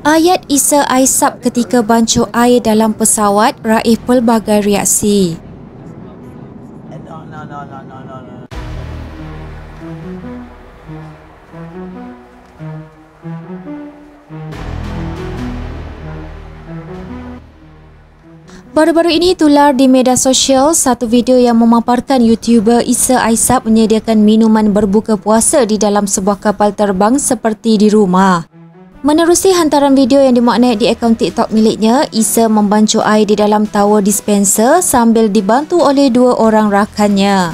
Ayat Isa Aisap ketika bancuh air dalam pesawat raih pelbagai reaksi. Baru-baru ini tular di media sosial satu video yang memaparkan YouTuber Isa Aisap menyediakan minuman berbuka puasa di dalam sebuah kapal terbang seperti di rumah. Menerusi hantaran video yang dimaknai di akaun TikTok miliknya, Isa membancuh air di dalam tower dispenser sambil dibantu oleh dua orang rakannya.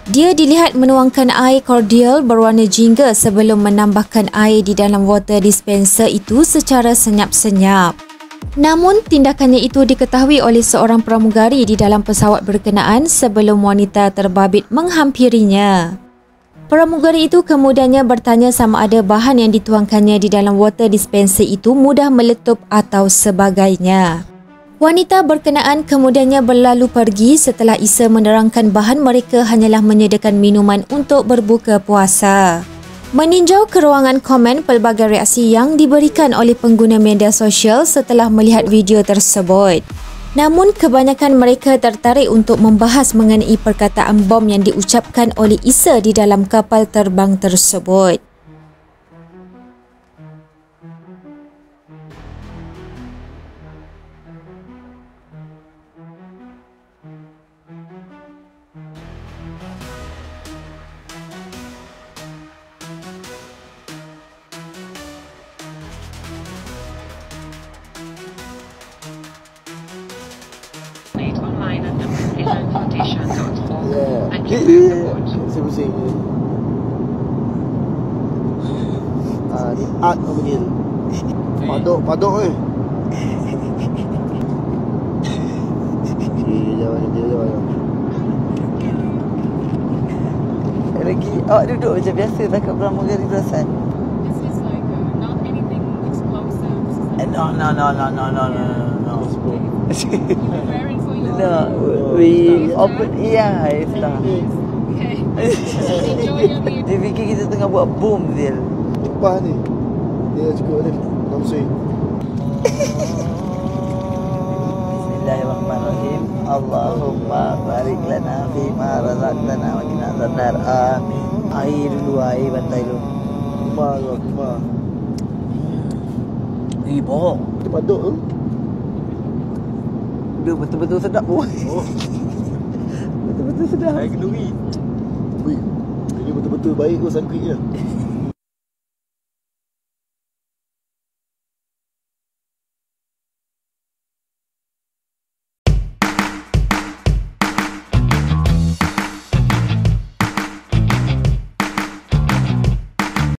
Dia dilihat menuangkan air kordial berwarna jingga sebelum menambahkan air di dalam water dispenser itu secara senyap-senyap. Namun, tindakannya itu diketahui oleh seorang pramugari di dalam pesawat berkenaan sebelum wanita terbabit menghampirinya. Pramugari itu kemudiannya bertanya sama ada bahan yang dituangkannya di dalam water dispenser itu mudah meletup atau sebagainya. Wanita berkenaan kemudiannya berlalu pergi setelah Isa menerangkan bahan mereka hanyalah menyediakan minuman untuk berbuka puasa. Meninjau ke ruangan komen, pelbagai reaksi yang diberikan oleh pengguna media sosial setelah melihat video tersebut. Namun, kebanyakan mereka tertarik untuk membahas mengenai perkataan bom yang diucapkan oleh Isa di dalam kapal terbang tersebut. Online at foundation.org and give them the watch. Pusing-pusing ni art apa dia? Padok eh. Dia jawab. Lagi awak duduk macam biasa tak kat pramugari perasan. This is like not anything explosive. No. You're preparing for your... No, we open start. Okay. Enjoy your meal. Dia fikir kita tengah buat bom dia. Lepas ni dia cukup ni langsung. Bismillahirrahmanirrahim. Allahumma barik lana fi ma razaqtana wa qina adzabannar. Amin. Air dulu, air bantai dulu. Kumar. Ini bohong. Dia padok tu. Dia betul-betul sedap. Oh. Betul-betul sedap. Air kenduri. Wih, ini betul-betul baik tu sangkut je.